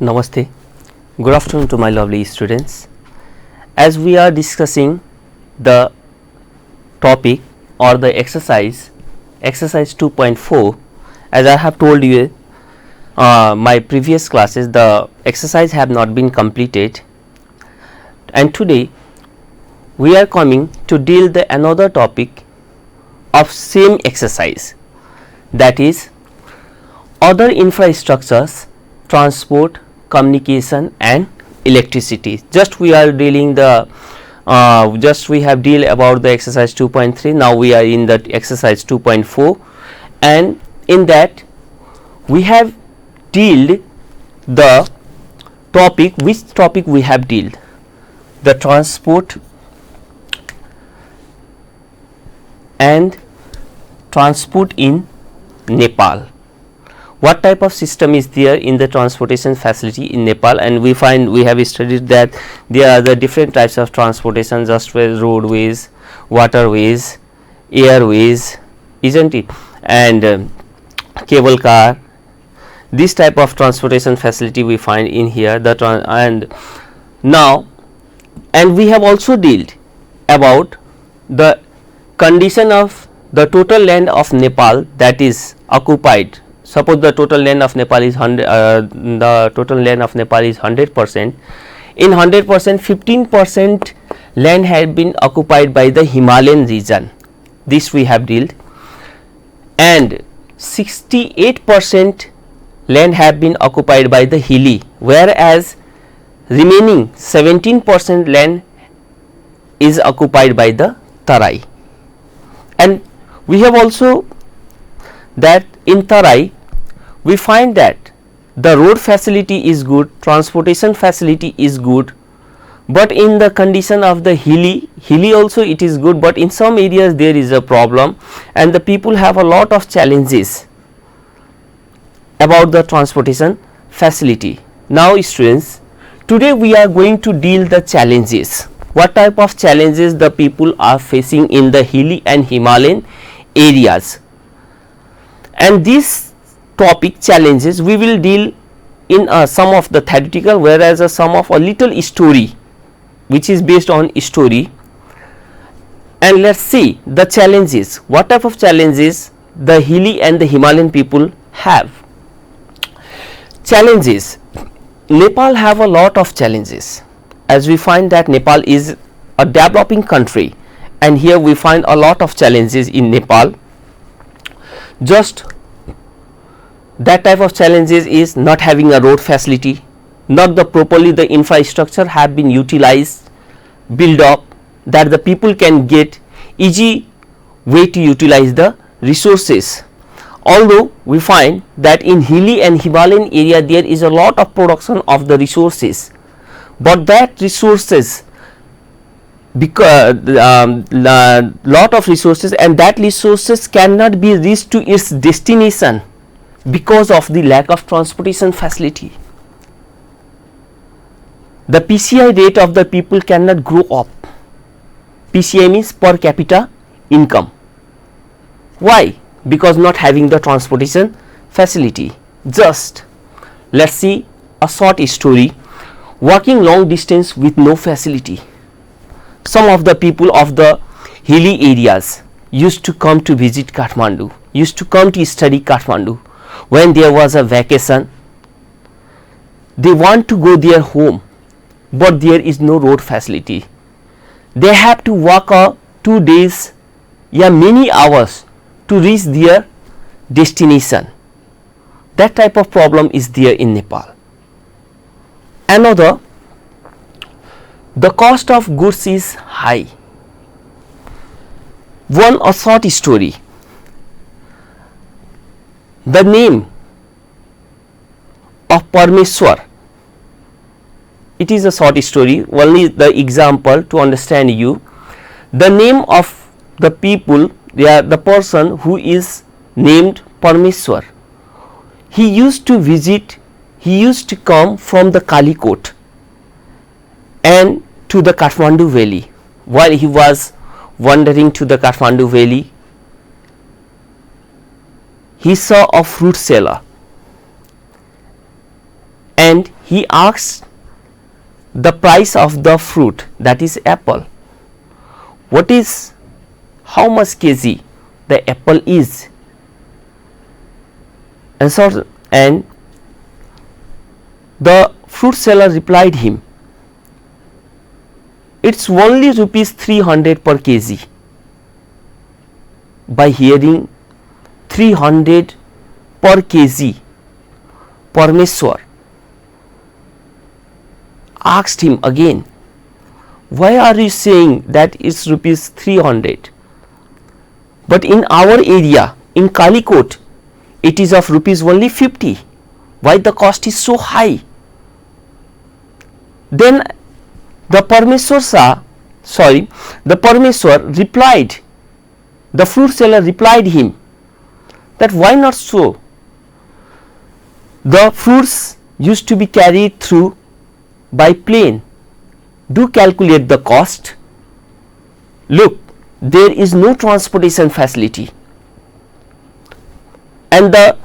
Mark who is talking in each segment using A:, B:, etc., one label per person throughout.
A: Namaste. Good afternoon to my lovely students. As we are discussing the topic or the exercise 2.4, as I have told you my previous classes, the exercise have not been completed, and today we are coming to deal the another topic of same exercise, that is other infrastructures, transport, communication and electricity. Just we are dealing the we have deal about the exercise 2.3. now we are in the exercise 2.4, and in that we have dealt the topic. Which topic we have dealt? The transport and transport in Nepal. What type of system is there in the transportation facility in Nepal? And we have studied that there are the different types of transportation, just with roadways, waterways, airways, isn't it, and cable car. This type of transportation facility we find in here. And we have also dealt about the condition of the total land of Nepal that is occupied. Suppose the total land of Nepal is 100%. In 100%, 15% land had been occupied by the Himalayan region. This we have dealt, and 68% land have been occupied by the hilly, whereas remaining 17% land is occupied by the Tarai. And we have also that in Tarai we find that the road facility is good, transportation facility is good, but in the condition of the hilly also it is good, but in some areas there is a problem and the people have a lot of challenges about the transportation facility. Now students, today we are going to deal the challenges. What type of challenges the people are facing in the hilly and Himalayan areas, and these topic challenges we will deal in some of the theoretical, whereas some of a little story which is based on story. And let's see the challenges, what type of challenges the hilly and the Himalayan people have. Challenges. Nepal have a lot of challenges, as we find that Nepal is a developing country, and here we find a lot of challenges in Nepal. Just that type of challenges is not having a road facility, not the properly the infrastructure have been utilized, build up, that the people can get easy way to utilize the resources. Although we find that in hilly and Himalayan area there is a lot of production of the resources, but that resources, because lot of resources, and that resources cannot be reached to its destination because of the lack of transportation facility. The PCI rate of the people cannot grow up. PCI means per capita income. Why? Because not having the transportation facility. Just let's see a short story. Walking long distance with no facility. Some of the people of the hilly areas used to come to visit Kathmandu, used to come to study Kathmandu. When there was a vacation, they want to go their home, but there is no road facility. They have to walk 2 days, many hours to reach their destination. That type of problem is there in Nepal. Another, the cost of goods is high. A short story. The name of Parmeshwar, it is a short story, only the example to understand you. The name of the people, the person who is named Parmeshwar, he used to come from the Kalikot and to the Kathmandu valley. While he was wandering to the Kathmandu valley, he saw a fruit seller and he asked the price of the fruit, that is apple. What is, how much kg the apple is? And the fruit seller replied him, it's only rupees 300 per kg. By hearing 300 per kg, Parmeshwar asked him again, why are you saying that it's rupees 300? But in our area, in Kalikot, it is of rupees only 50. Why the cost is so high? Then the Parmeshwar replied, the fruit seller replied him that why not so? The fruits used to be carried through by plane. Do calculate the cost. Look, there is no transportation facility, and the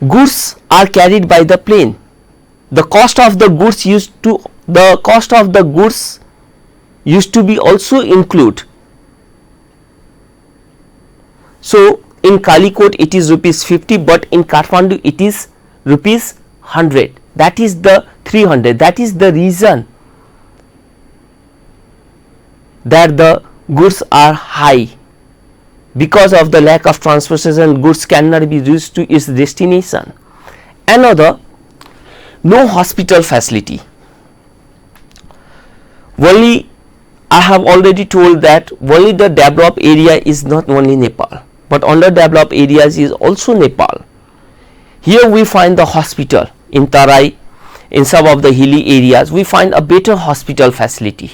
A: goods are carried by the plane. The cost of the goods used to be also include. So in Kalikot it is rupees 50, but in Kathmandu it is rupees 100. That is the 300. That is the reason that the goods are high. Because of the lack of transportation, goods cannot be reached to its destination. Another, no hospital facility. Only, I have already told that only the developed area is not only Nepal, but underdeveloped areas is also Nepal. Here we find the hospital in Tarai, in some of the hilly areas we find a better hospital facility,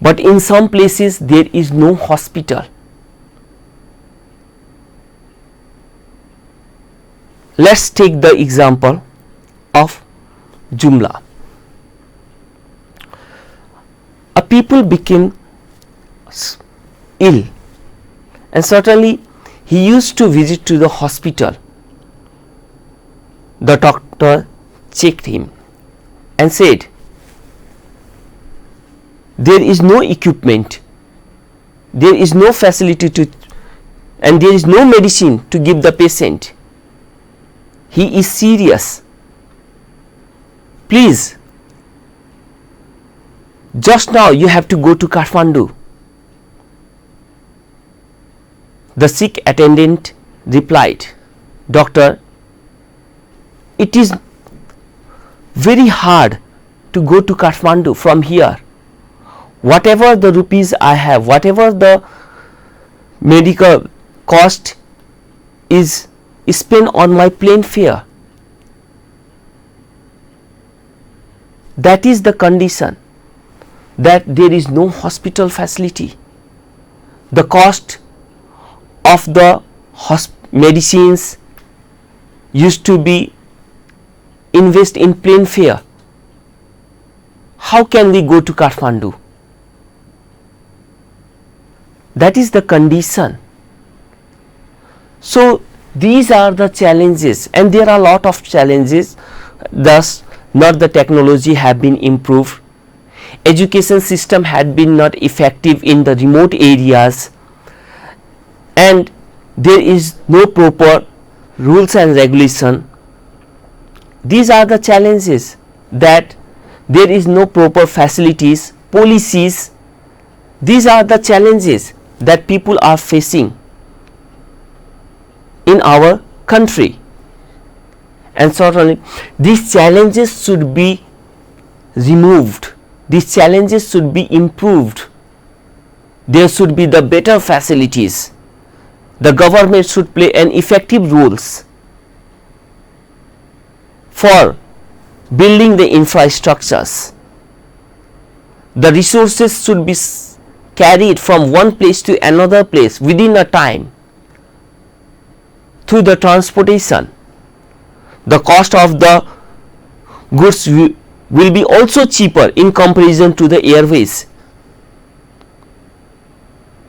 A: but in some places there is no hospital. Let's take the example of Jumla. A people became ill, and certainly he used to visit to the hospital. The doctor checked him and said, there is no equipment, there is no facility and there is no medicine to give the patient. He is serious. Please, just now you have to go to Kathmandu. The sick attendant replied, Doctor, it is very hard to go to Kathmandu from here. Whatever the rupees I have, whatever the medical cost is spent on my plane fare. That is the condition, that there is no hospital facility. The cost of the medicines used to be invest in plane fare. How can we go to Kathmandu? That is the condition. So these are the challenges, and there are a lot of challenges. Thus not the technology have been improved, education system had been not effective in the remote areas, and there is no proper rules and regulation. These are the challenges, that there is no proper facilities, policies. These are the challenges that people are facing in our country, and certainly these challenges should be removed, these challenges should be improved. There should be the better facilities. The government should play an effective roles for building the infrastructures. The resources should be carried from one place to another place within a time through the transportation. The cost of the goods will be also cheaper in comparison to the airways.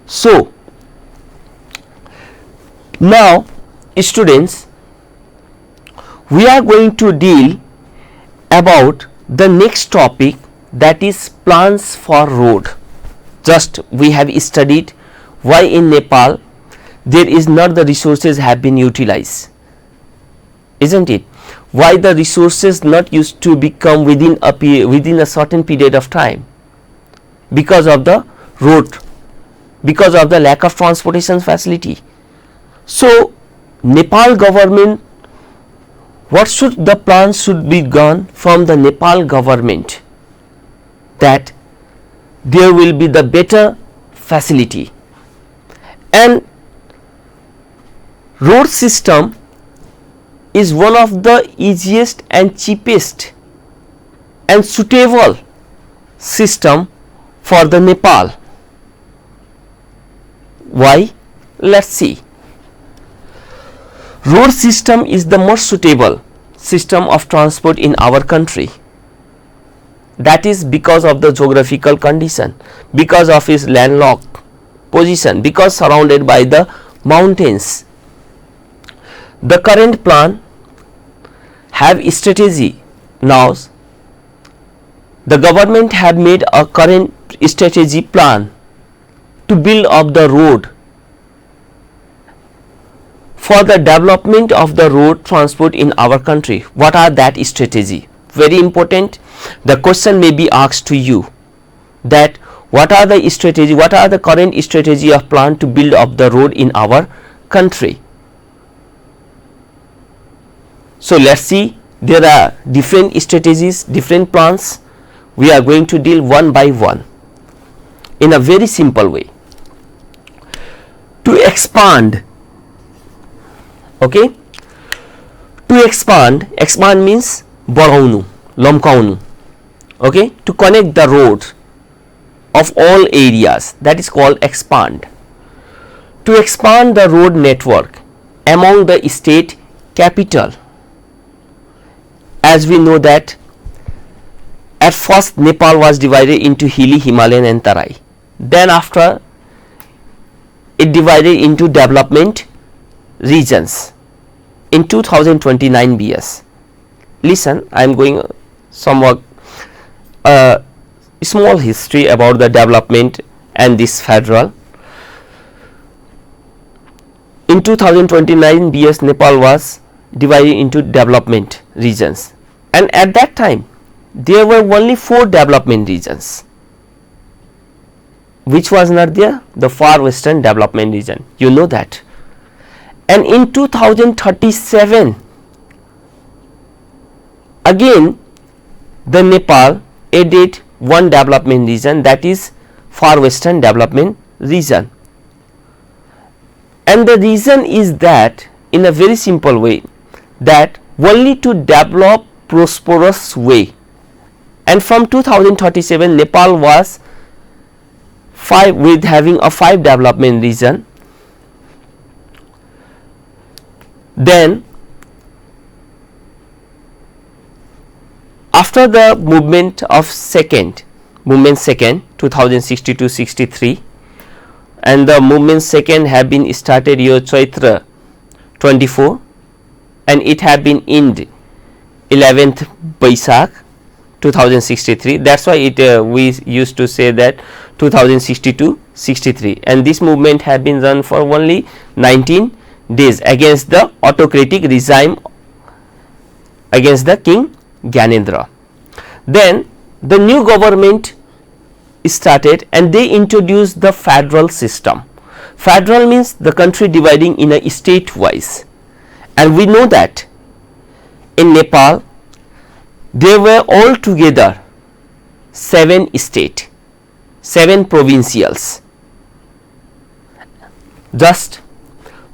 A: So now students, we are going to deal about the next topic, that is plans for road. Just we have studied why in Nepal there is not the resources have been utilized, isn't it? Why the resources not used to become within a certain period of time, because of the road, because of the lack of transportation facility. So Nepal government, what should the plans should be gone from the Nepal government, that there will be the better facility, and road system is one of the easiest and cheapest and suitable system for the Nepal. Why? Let's see. Road system is the most suitable system of transport in our country. That is because of the geographical condition, because of its landlocked position, because surrounded by the mountains. The current plan have strategy. Now the government have made a current strategy plan to build up the road for the development of the road transport in our country. What are that strategy? Very important. The question may be asked to you, that what are the strategy, what are the current strategy of plan to build up the road in our country? So let's see, there are different strategies, different plans. We are going to deal one by one in a very simple way. To expand, okay, to expand means badaunu, lomkaunu, okay, to connect the road of all areas, that is called expand. To expand the road network among the state capital, as we know that at first Nepal was divided into hilly, Himalayan and Tarai. Then after it divided into development regions in 2029 BS. Listen, I am going somewhat small history about the development and this federal. In 2029 BS, Nepal was divided into development regions, and at that time there were only 4 development regions. Which was not there? The far western development region, you know that. And in 2037 again the Nepal added one development region, that is far western development region. And the reason is that, in a very simple way, that only to develop prosperous way, and from 2037 Nepal was having a 5 development region. Then after the movement second 2062-63, and the movement second have been started year Chaitra 24, and it have been ended 11th Baisakh 2063. That's why it we used to say that 2062-63, and this movement have been run for only 19 days against the autocratic regime, against the King Gyanendra. Then the new government started and they introduced the federal system. Federal means the country dividing in a state wise, and we know that in Nepal there were altogether 7 states, 7 provincials. Just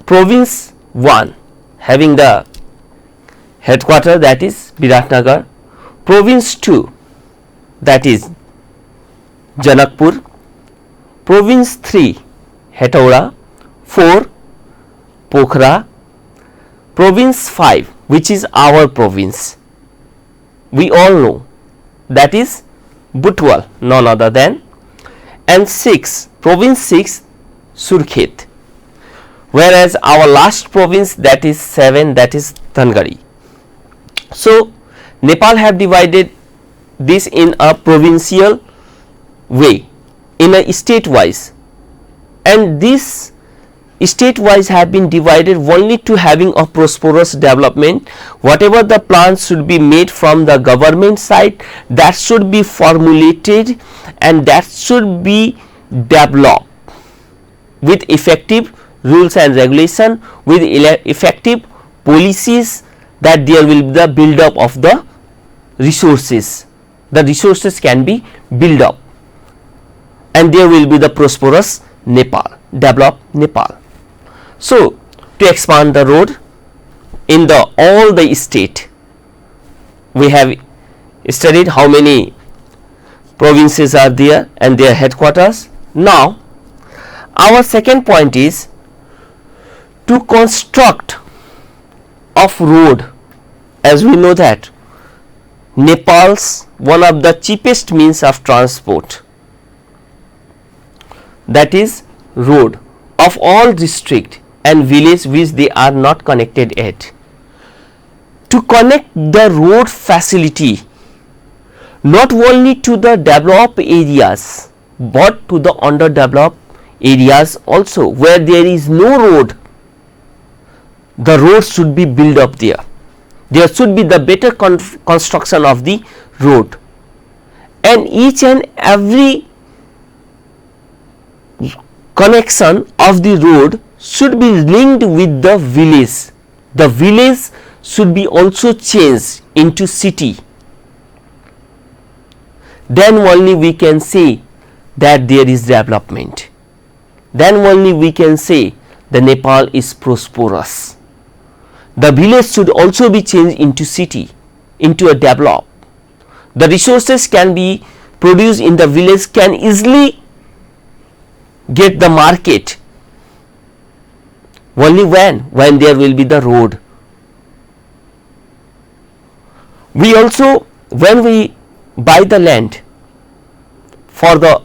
A: province 1 having the headquarter, that is Biratnagar. Province 2, that is Janakpur. Province 3, Hetauda. 4, Pokhara. Province 5, which is our province, we all know, that is Butwal, none other than. And 6, province 6, Surkhet. Whereas our last province, that is 7, that is Dhangari. So Nepal have divided this in a provincial way, in a state wise, and this state wise have been divided only to having a prosperous development. Whatever the plans should be made from the government side, that should be formulated and that should be developed with effective rules and regulation, with effective policies, that there will be the build up of the resources. The resources can be built up and there will be the prosperous Nepal, developed Nepal. So, to expand the road in the all the state, we have studied how many provinces are there and their headquarters. Now, our second point is to construct of road. As we know that Nepal's one of the cheapest means of transport, that is road, of all district and village which they are not connected yet. To connect the road facility not only to the developed areas but to the underdeveloped areas also, where there is no road, the road should be built up there. There should be the better construction of the road, and each and every connection of the road should be linked with the village. The village should be also changed into city. Then only we can say that there is development. Then only we can say the Nepal is prosperous. The village should also be changed into city, into a develop. The resources can be produced in the village, can easily get the market. Only when there will be the road. We also, when we buy the land for the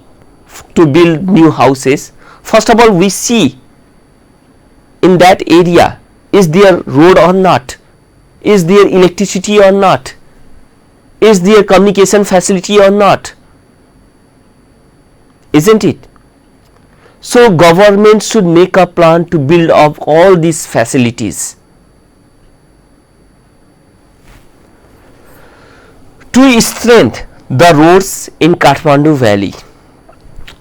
A: to build new houses, first of all we see in that area, is there road or not, is there electricity or not, is there communication facility or not, isn't it? So government should make a plan to build up all these facilities. To strengthen the roads in Kathmandu Valley,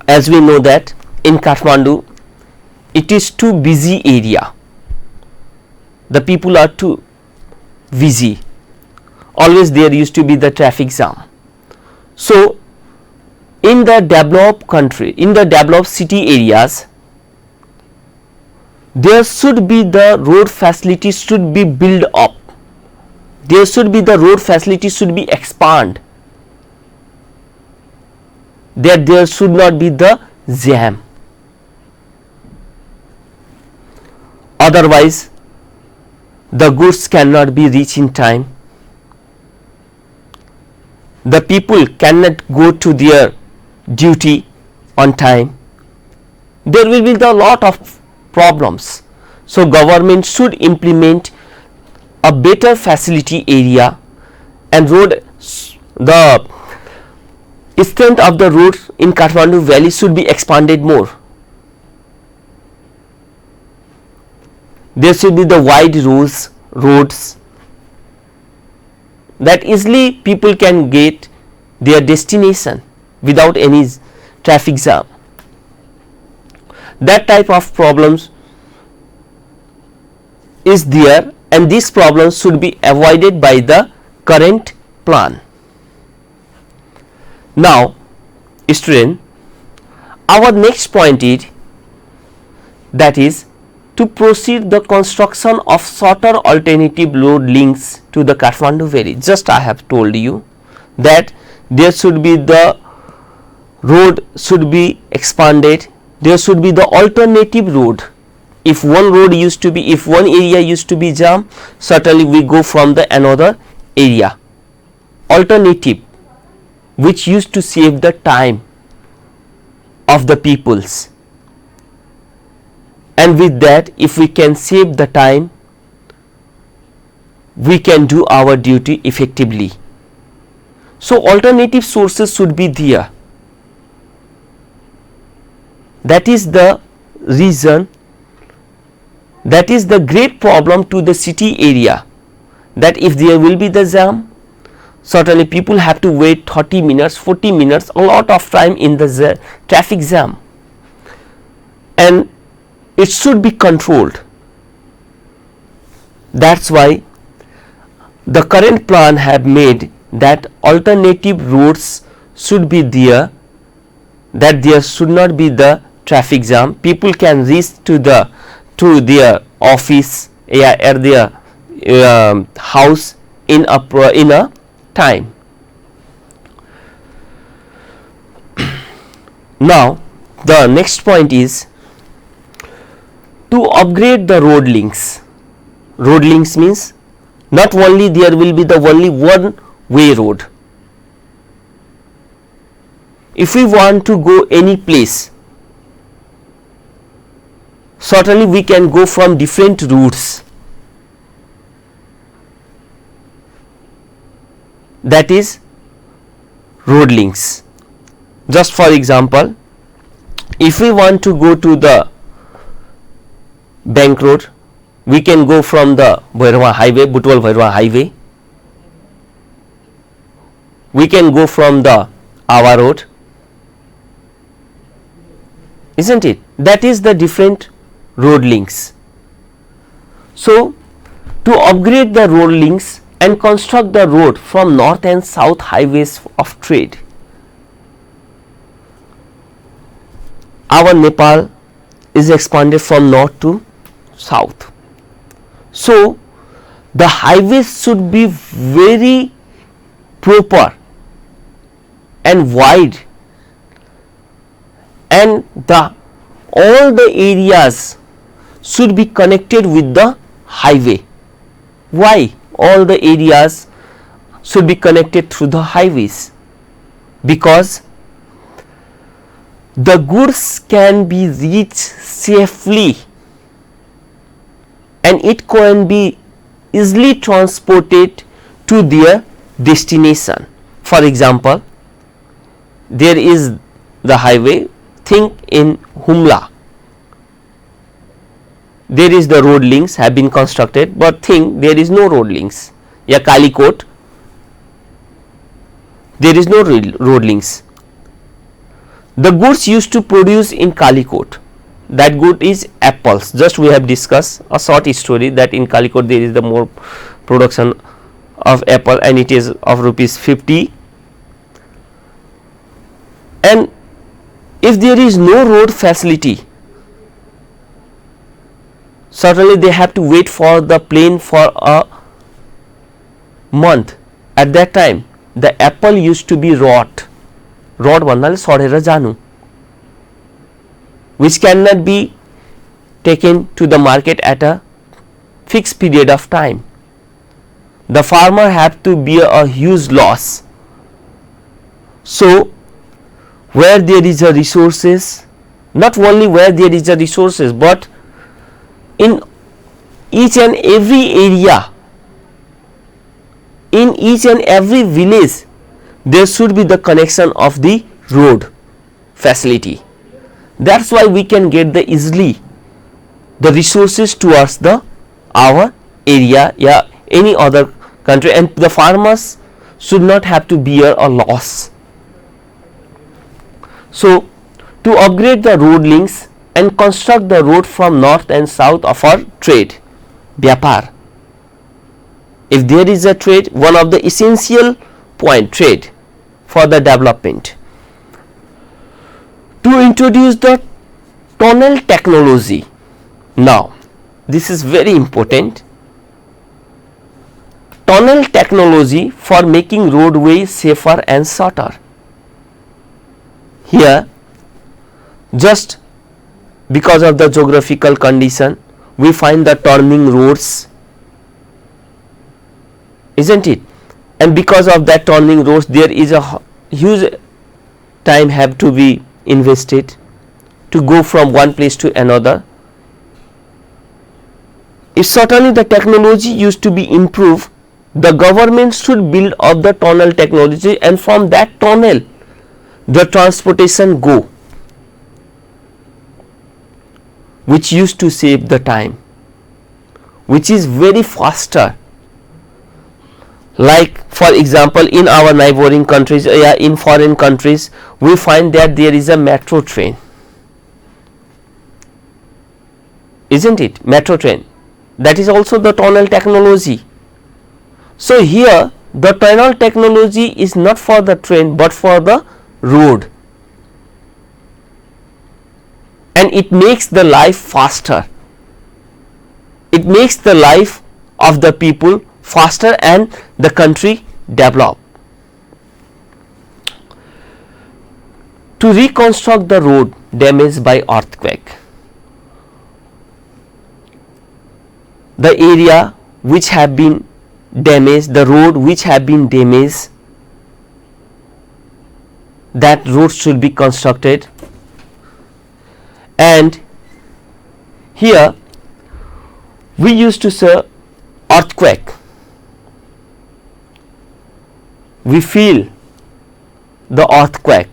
A: as we know that in Kathmandu it is too busy area. The people are too busy. Always there used to be the traffic jam. So in the developed country, in the developed city areas, there should be the road facilities should be built up. There should be the road facilities should be expand. There should not be the jam. Otherwise, the goods cannot be reached in time. The people cannot go to their duty on time. There will be a lot of problems. So government should implement a better facility area, and road, the strength of the roads in Kathmandu Valley should be expanded more. There should be the wide roads that easily people can get their destination without any traffic jam. That type of problems is there, and these problems should be avoided by the current plan. Now, student, our next point is, that is to proceed the construction of shorter alternative road links to the Kathmandu Valley. Just I have told you that there should be the road should be expanded. There should be the alternative road. If one road used to be, if one area used to be jam, certainly we go from the another area. Alternative, which used to save the time of the peoples. And with that, if we can save the time, we can do our duty effectively. So alternative sources should be there. That is the reason, that is the great problem to the city area, that if there will be the jam, certainly people have to wait 30 minutes, 40 minutes, a lot of time in the traffic jam, and it should be controlled. That's why the current plan have made that alternative routes should be there, that there should not be the traffic jam. People can reach to their office or their house in a time. Now the next point is to upgrade the road links. Road links means not only there will be the only one way road. If we want to go any place, certainly we can go from different routes. That is road links. Just for example, if we want to go to the Bank Road, we can go from the Bhairava Highway, Butwal Bhairava Highway. We can go from the Awa Road, isn't it? That is the different road links. So to upgrade the road links and construct the road from north and south highways of trade, our Nepal is expanded from north to south. So the highways should be very proper and wide, and all the areas should be connected with the highway. Why all the areas should be connected through the highways? Because the goods can be reached safely and it can be easily transported to their destination. For example, there is the highway, think in Humla, there is the road links have been constructed, but think there is no road links. Yeah, Kalikot, there is no road links. The goods used to produce in Kalikot, that good is apples. Just we have discussed a short story that in Kalikot there is the more production of apple and it is of rupees 50. And if there is no road facility, certainly they have to wait for the plane for a month. At that time the apple used to be rot भन्नाले सडेर जानु, which cannot be taken to the market at a fixed period of time. The farmer have to bear a huge loss. So where there is a resources, not only where there is a resources, but in each and every area, in each and every village, there should be the connection of the road facility. That's why we can get the easily the resources towards the our area, yeah, any other country, and the farmers should not have to bear a loss. So to upgrade the road links and construct the road from north and south of our trade, Vyapar. If there is a trade, one of the essential point trade for the development. To introduce the tunnel technology. Now this is very important. Tunnel technology for making roadway safer and shorter. Here, just because of the geographical condition, we find the turning roads, isn't it? And because of that turning roads, there is a huge time have to be invested to go from one place to another. If certainly the technology used to be improved, the government should build up the tunnel technology, and from that tunnel the transportation go, which used to save the time, which is very faster. Like for example, in our neighboring countries, in foreign countries, we find that there is a metro train, isn't it? Metro train, that is also the tunnel technology. So here the tunnel technology is not for the train but for the road, and it makes the life faster, it makes the life of the people faster, and the country develop. To reconstruct the road damaged by earthquake, the area which have been damaged, the road which have been damaged, that road should be constructed. And here we used to say earthquake, we feel the earthquake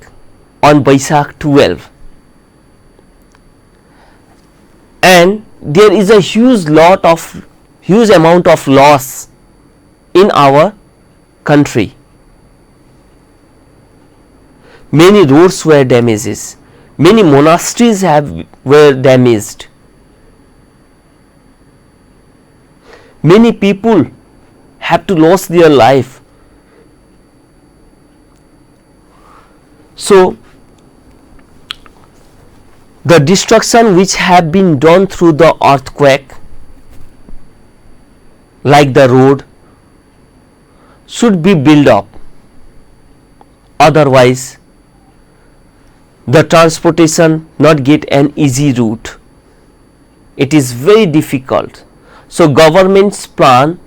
A: on Baisakh 12, and there is a huge amount of loss in our country. Many roads were damaged, many monasteries were damaged, many people have to lose their life. So the destruction which have been done through the earthquake, like the road, should be built up, otherwise the transportation not get an easy route, it is very difficult. So government's plan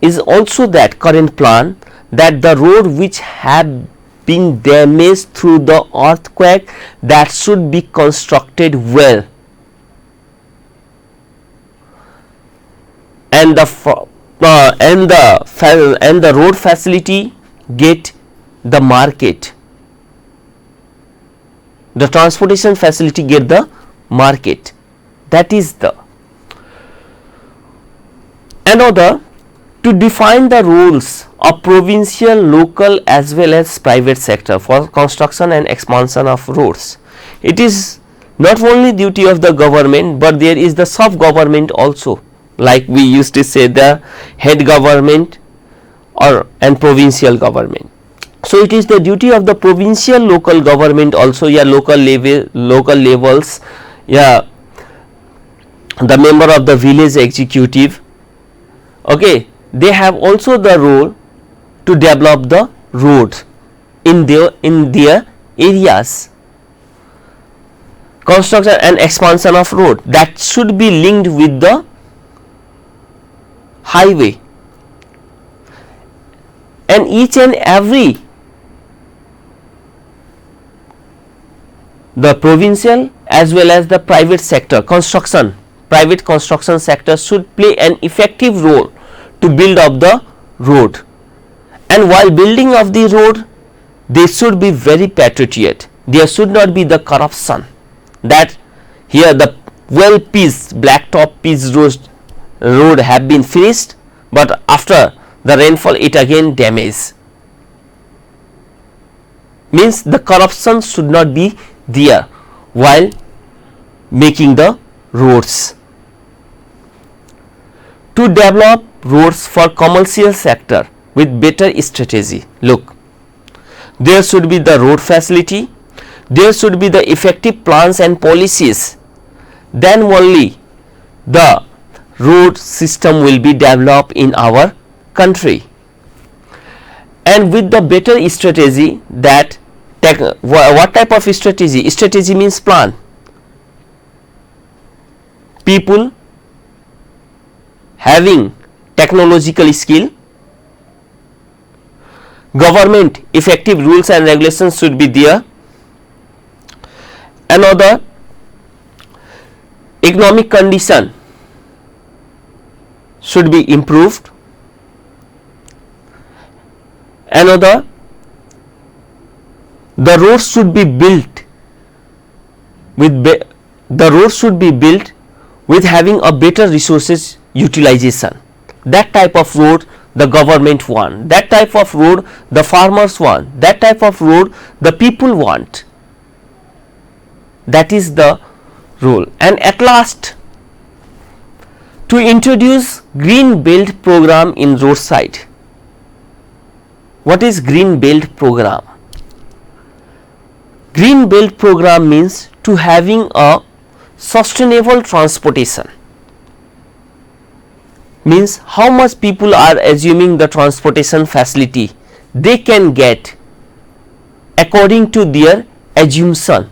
A: is also that current plan, that the road which have been damaged through the earthquake, that should be constructed well, and the road facility get the market, the transportation facility get the market. That is the another. To define the rules of provincial, local as well as private sector for construction and expansion of roads, it is not only duty of the government but there is the sub government also, like we used to say the head government and provincial government. So it is the duty of the provincial, local government also, local levels, the member of the village executive, okay, they have also the role to develop the roads in their areas. Construction and expansion of road, that should be linked with the highway, and each and every the provincial as well as the private sector private construction sector should play an effective role to build up the road. And while building of the road, they should be very patriotic, there should not be the corruption, that here the well pieced blacktop pieced road have been finished, but after the rainfall it again damaged, means the corruption should not be there while making the roads. To develop roads for commercial sector with better strategy, look, there should be the road facility, there should be the effective plans and policies, then only the road system will be developed in our country. And with the better strategy, that what type of strategy? Strategy means plan. People having technological skill, government effective rules and regulations should be there. Another, economic condition should be improved, Another, the roads should be built with having a better resources utilization. That type of road the government want, that type of road the farmers want, that type of road the people want. That is the role. And at last, to introduce green belt program in roadside. What is green belt program? Green belt program means to having a sustainable transportation. Means how much people are assuming the transportation facility they can get according to their assumption.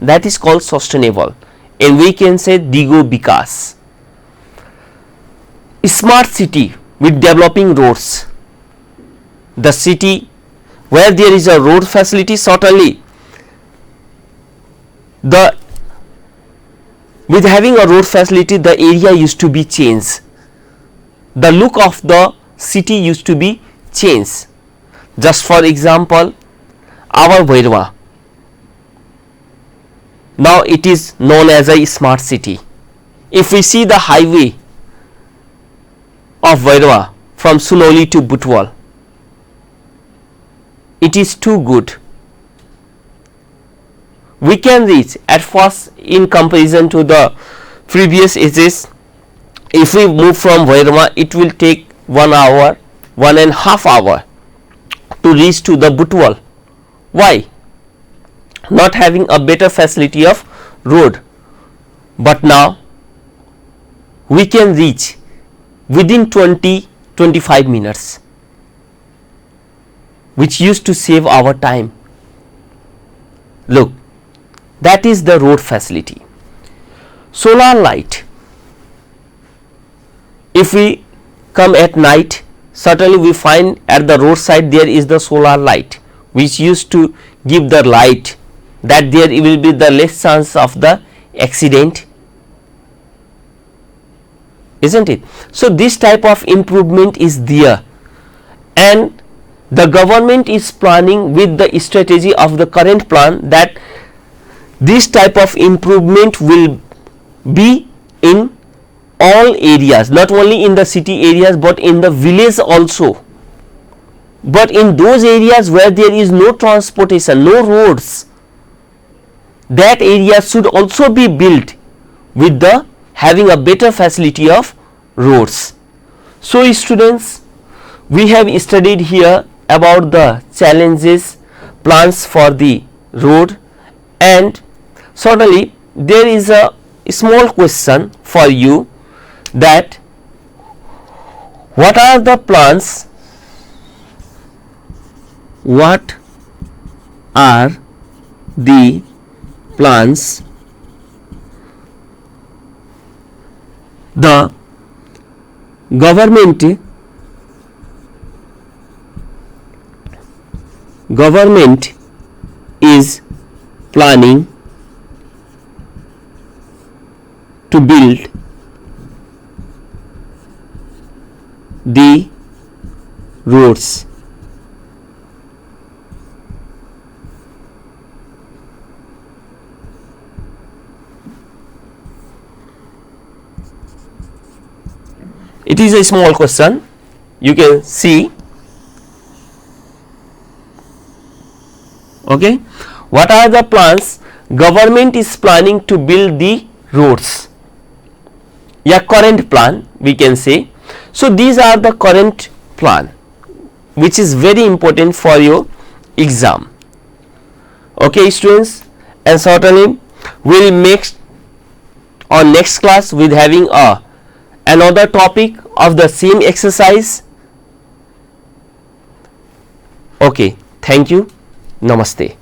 A: That is called sustainable, and we can say Digo Bikas. Smart city with developing roads. The city where there is a road facility, certainly with having a road facility, the area used to be changed. The look of the city used to be changed. Just for example, our Bhairava, now it is known as a smart city. If we see the highway of Bhairava from Sunoli to Butwal, it is too good. We can reach at first, in comparison to the previous ages, if we move from Bhairava, it will take 1 hour, 1.5 hours to reach to the Butwal. Why? Not having a better facility of road. But now we can reach within 20-25 minutes, which used to save our time. Look, that is the road facility. Solar light. If we come at night, certainly we find at the roadside there is the solar light, which used to give the light, that there will be the less chance of the accident, isn't it? So this type of improvement is there, and the government is planning with the strategy of the current plan that this type of improvement will be in all areas, not only in the city areas but in the village also. But in those areas where there is no transportation, no roads, that area should also be built with the having a better facility of roads. So students, we have studied here about the challenges, plans for the road, and certainly there is a small question for you, that what are the plans, what are the plans the government is planning to build the roads. It is a small question, you can see. Okay, what are the plans government is planning to build the roads? Yeah, current plan we can say. So these are the current plan, which is very important for your exam. Okay students, and certainly we will make on next class with having another topic of the same exercise. Okay, thank you, namaste.